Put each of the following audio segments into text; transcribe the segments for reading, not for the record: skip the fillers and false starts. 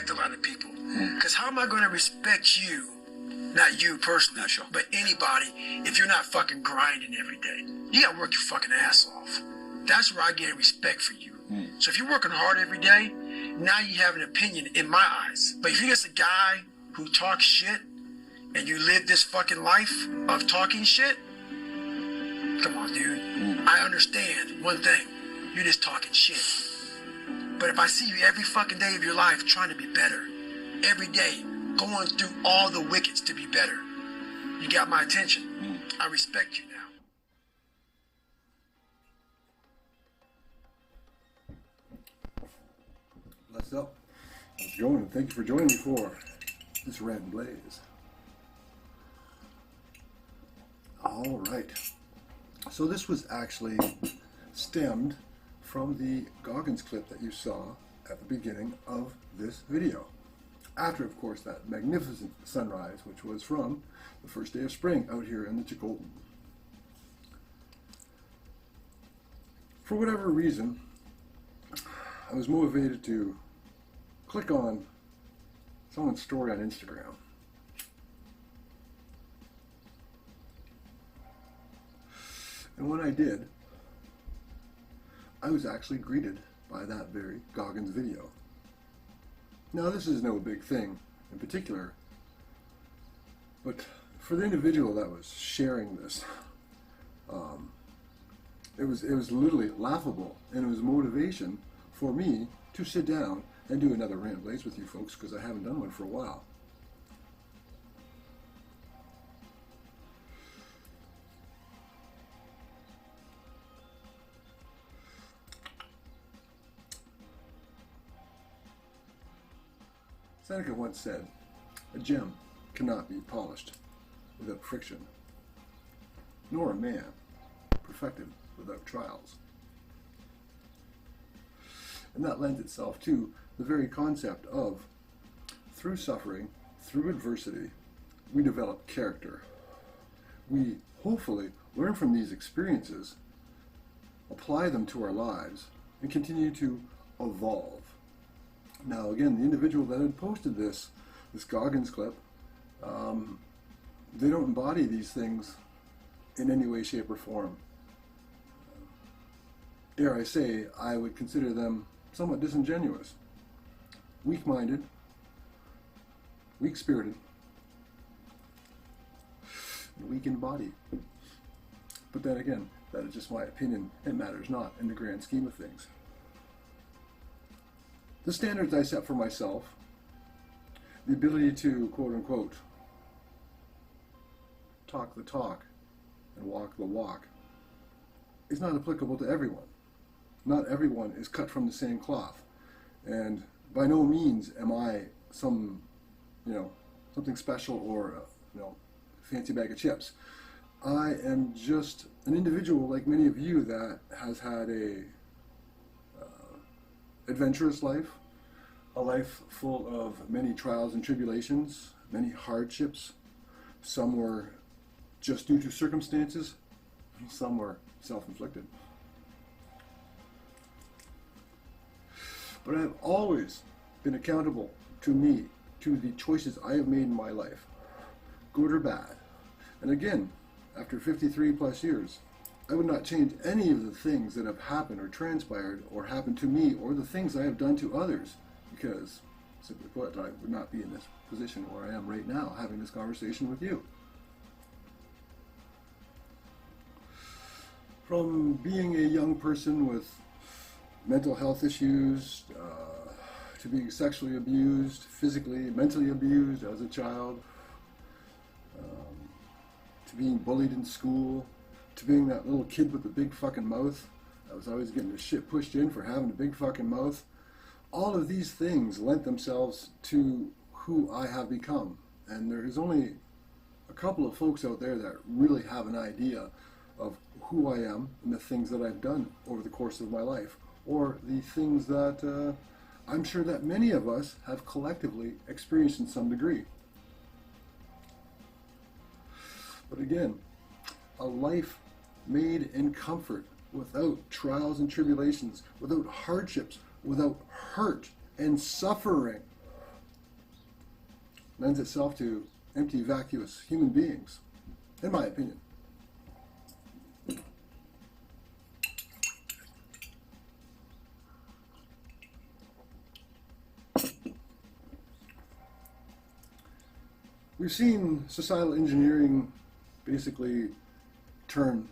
A lot of people, because how am I going to respect you, not you personally, sure, but anybody, if you're not fucking grinding every day? You gotta work your fucking ass off. That's where I get respect for you. So if you're working hard every day, now you have an opinion in my eyes. But if you're just a guy who talks shit and you live this fucking life of talking shit, come on, dude. I understand one thing, you're just talking shit. But if I see you every fucking day of your life trying to be better, every day, going through all the wickets to be better, you got my attention. I respect you now. Bless up. How's it going? And thank you for joining me for this Rant and Blaze. All right. So this was actually stemmed from the Goggins clip that you saw at the beginning of this video. After, of course, that magnificent sunrise, which was from the first day of spring out here in the Chicolton. For whatever reason, I was motivated to click on someone's story on Instagram. And when I did, I was actually greeted by that very Goggins video. Now, this is no big thing in particular, but for the individual that was sharing this, it was literally laughable, and it was motivation for me to sit down and do another Rant Blaze with you folks, because I haven't done one for a while. Seneca once said, "A gem cannot be polished without friction, nor a man perfected without trials." And that lends itself to the very concept of, through suffering, through adversity, we develop character. We hopefully learn from these experiences, apply them to our lives, and continue to evolve. Now, again, the individual that had posted this Goggins clip, they don't embody these things in any way, shape, or form. Dare I say, I would consider them somewhat disingenuous, weak-minded, weak-spirited, and weak in body. But then again, that is just my opinion. It matters not in the grand scheme of things. The standards I set for myself, the ability to, quote-unquote, talk the talk and walk the walk, is not applicable to everyone. Not everyone is cut from the same cloth. And by no means am I something special or, fancy bag of chips. I am just an individual like many of you that has had a adventurous life, a life full of many trials and tribulations, many hardships. Some were just due to circumstances, some were self-inflicted. But I have always been accountable to me, to the choices I have made in my life, good or bad. And again, after 53 plus years, I would not change any of the things that have happened or transpired or happened to me or the things I have done to others, because, simply put, I would not be in this position where I am right now having this conversation with you. From being a young person with mental health issues, to being sexually abused, physically, mentally abused as a child, to being bullied in school, to being that little kid with the big fucking mouth that was always getting the shit pushed in for having a big fucking mouth. All of these things lent themselves to who I have become. And there is only a couple of folks out there that really have an idea of who I am and the things that I've done over the course of my life, or the things that I'm sure that many of us have collectively experienced in some degree. But again, a life made in comfort, without trials and tribulations, without hardships, without hurt and suffering, lends itself to empty, vacuous human beings, in my opinion. We've seen societal engineering basically turn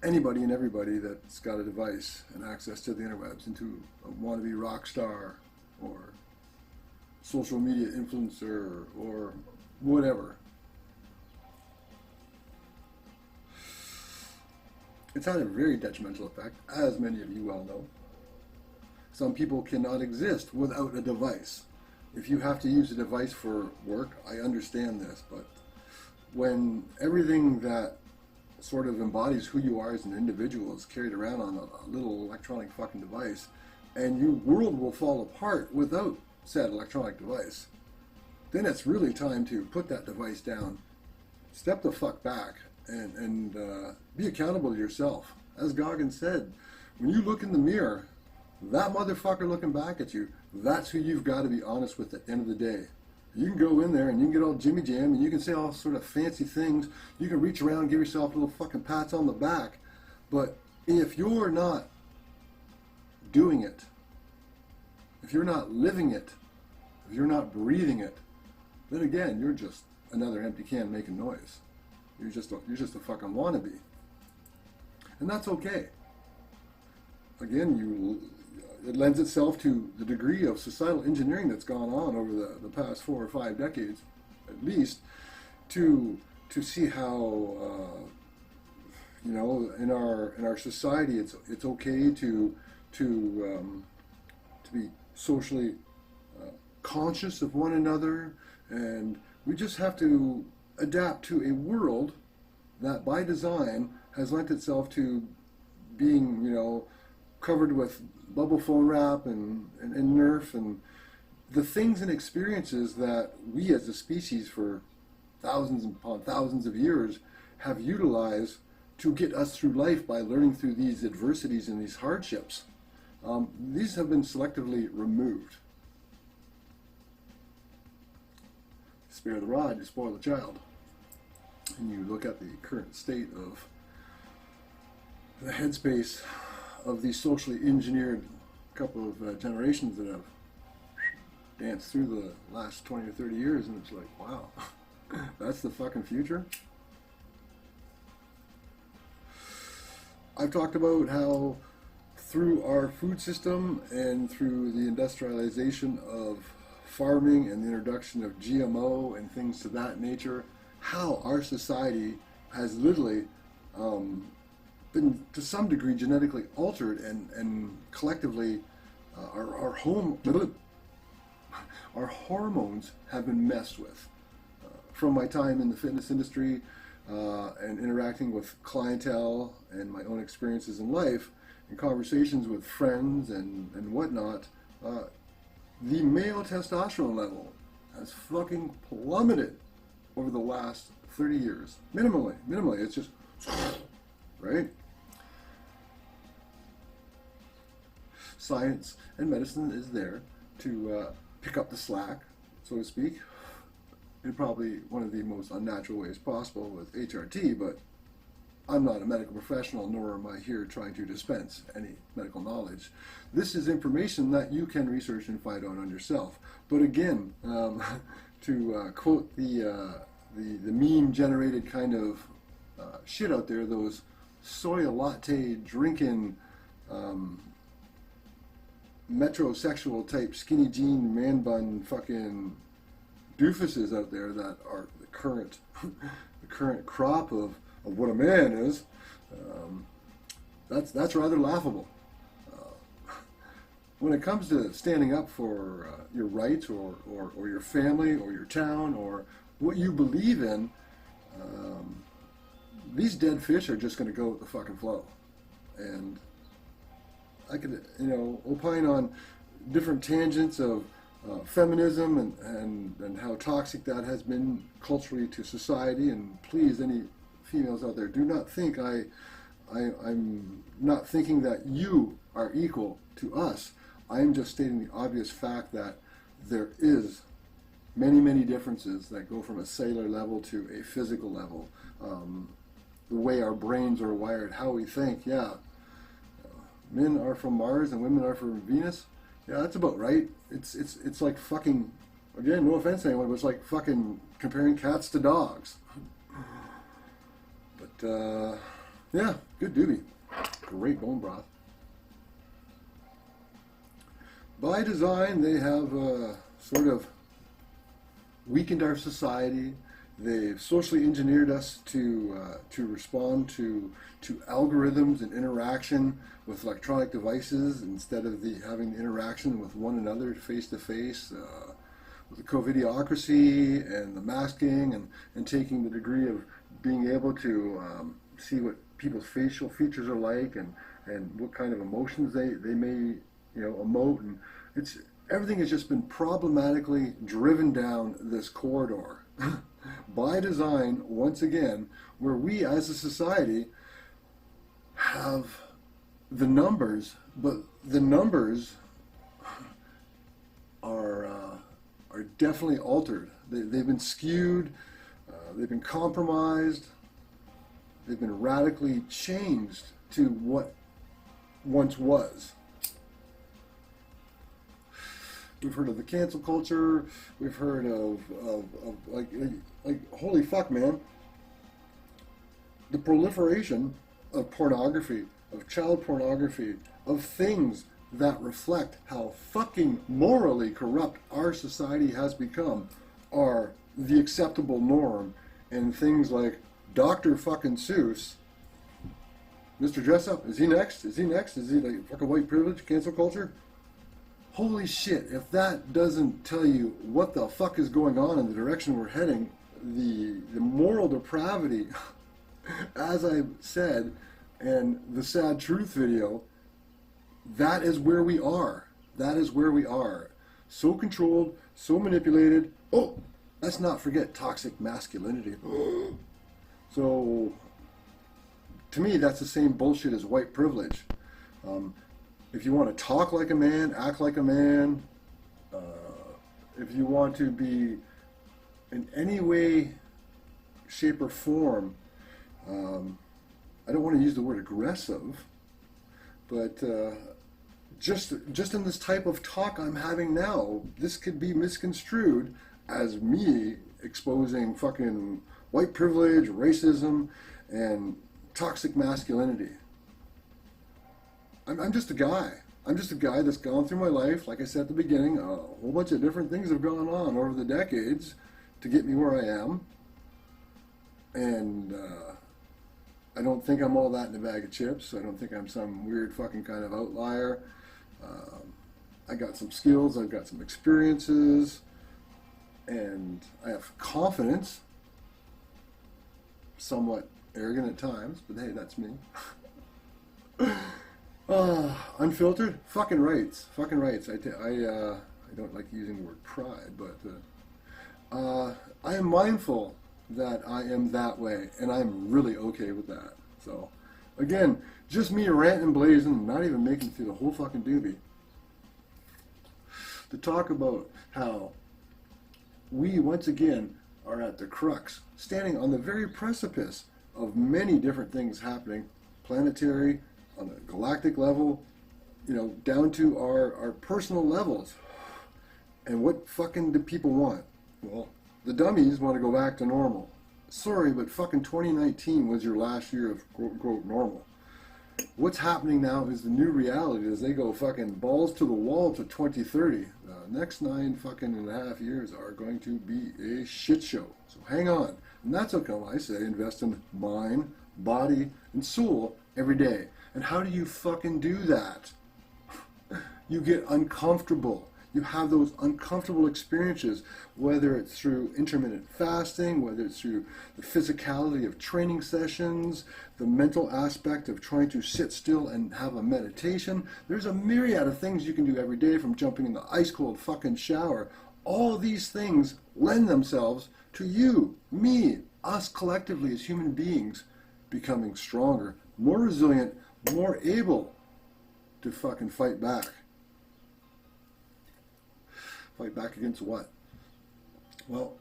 anybody and everybody that's got a device and access to the interwebs into a wannabe rock star or social media influencer or whatever. It's had a very detrimental effect, as many of you well know. Some people cannot exist without a device. If you have to use a device for work, I understand this, but when everything that sort of embodies who you are as an individual is carried around on a little electronic fucking device, and your world will fall apart without said electronic device, then it's really time to put that device down, step the fuck back, and be accountable to yourself. As Goggins said, when you look in the mirror, that motherfucker looking back at you, that's who you've got to be honest with at the end of the day. You can go in there and you can get all Jimmy Jam and you can say all sort of fancy things. You can reach around and give yourself little fucking pats on the back. But if you're not doing it, if you're not living it, if you're not breathing it, then again, you're just another empty can making noise. You're just a fucking wannabe. And that's okay. Again, it lends itself to the degree of societal engineering that's gone on over the past 4 or 5 decades, at least, to see how in our society it's okay to be socially conscious of one another, and we just have to adapt to a world that by design has lent itself to being covered with bubble phone wrap and Nerf and the things and experiences that we as a species for thousands upon thousands of years have utilized to get us through life by learning through these adversities and these hardships. These have been selectively removed. Spare the rod, you spoil the child. And you look at the current state of the headspace of these socially engineered couple of generations that have danced through the last 20 or 30 years, and it's like, wow, that's the fucking future? I've talked about how through our food system and through the industrialization of farming and the introduction of GMO and things to that nature, how our society has literally been to some degree genetically altered, and collectively our hormones have been messed with. From my time in the fitness industry and interacting with clientele and my own experiences in life and conversations with friends and whatnot, the male testosterone level has fucking plummeted over the last 30 years. Minimally, it's just, right? Science and medicine is there to pick up the slack, so to speak, in probably one of the most unnatural ways possible with HRT, but I'm not a medical professional, nor am I here trying to dispense any medical knowledge. This is information that you can research and find out on yourself. But again, to quote the meme-generated kind of shit out there, those soy latte drinking metrosexual type skinny jean man bun fucking doofuses out there that are the current crop of what a man is, that's rather laughable. When it comes to standing up for your rights or your family or your town or what you believe in, these dead fish are just going to go with the fucking flow. And I could, opine on different tangents of feminism and how toxic that has been culturally to society. And please, any females out there, do not think I'm not thinking that you are equal to us. I am just stating the obvious fact that there is many differences that go from a cellular level to a physical level. The way our brains are wired, how we think, yeah. Men are from Mars and women are from Venus. Yeah, that's about right. It's like fucking, again, no offense to anyone, but it's like fucking comparing cats to dogs. But, yeah, good doobie. Great bone broth. By design, they have sort of weakened our society. They've socially engineered us to respond to algorithms and interaction with electronic devices instead of having the interaction with one another face to face. With the covidiocracy and the masking and taking the degree of being able to see what people's facial features are like and what kind of emotions they may emote, and everything has just been problematically driven down this corridor by design once again, where we as a society have the numbers, but the numbers are definitely altered. They've been skewed, they've been compromised, they've been radically changed to what once was. We've heard of the cancel culture. We've heard of like holy fuck, man. The proliferation of pornography, of child pornography, of things that reflect how fucking morally corrupt our society has become are the acceptable norm. And things like Dr. fucking Seuss, Mr. Dress Up, is he next? Is he next? Is he like fucking white privilege, cancel culture? Holy shit, if that doesn't tell you what the fuck is going on in the direction we're heading, the moral depravity, as I said, and the sad truth video, that is where we are. That is where we are. So controlled, so manipulated. Oh, let's not forget toxic masculinity. So, to me, that's the same bullshit as white privilege. If you want to talk like a man, act like a man, if you want to be in any way, shape, or form, I don't want to use the word aggressive, but just in this type of talk I'm having now, this could be misconstrued as me exposing fucking white privilege, racism, and toxic masculinity. I'm just a guy. I'm just a guy that's gone through my life. Like I said at the beginning, a whole bunch of different things have gone on over the decades to get me where I am. And I don't think I'm all that in a bag of chips. I don't think I'm some weird fucking kind of outlier. I got some skills. I've got some experiences. And I have confidence. Somewhat arrogant at times, but hey, that's me. Unfiltered, fucking rights. I don't like using the word pride, but I am mindful that I am that way, and I'm really okay with that. So, again, just me ranting and blazing, not even making it through the whole fucking doobie, to talk about how we once again are at the crux, standing on the very precipice of many different things happening, planetary, on a galactic level, down to our personal levels. And what fucking do people want? Well, the dummies want to go back to normal. Sorry, but fucking 2019 was your last year of quote-unquote normal. What's happening now is the new reality as they go fucking balls to the wall to 2030. The next 9 fucking and a half years are going to be a shit show. So hang on. And that's how come I say invest in mind, body, and soul every day. And how do you fucking do that? You get uncomfortable. You have those uncomfortable experiences, whether it's through intermittent fasting, whether it's through the physicality of training sessions, the mental aspect of trying to sit still and have a meditation. There's a myriad of things you can do every day, from jumping in the ice cold fucking shower. All these things lend themselves to you, me, us collectively as human beings becoming stronger, more resilient, more able to fucking fight back. Fight back against what? Well,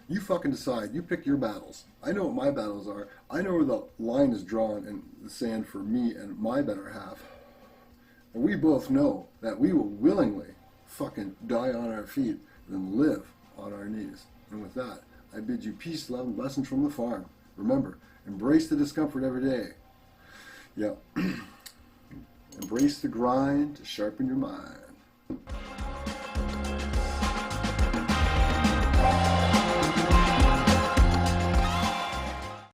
you fucking decide. You pick your battles. I know what my battles are. I know where the line is drawn in the sand for me and my better half. And we both know that we will willingly fucking die on our feet than live on our knees. And with that, I bid you peace, love, and blessings from the farm. Remember, embrace the discomfort every day. Yeah. Embrace the grind to sharpen your mind.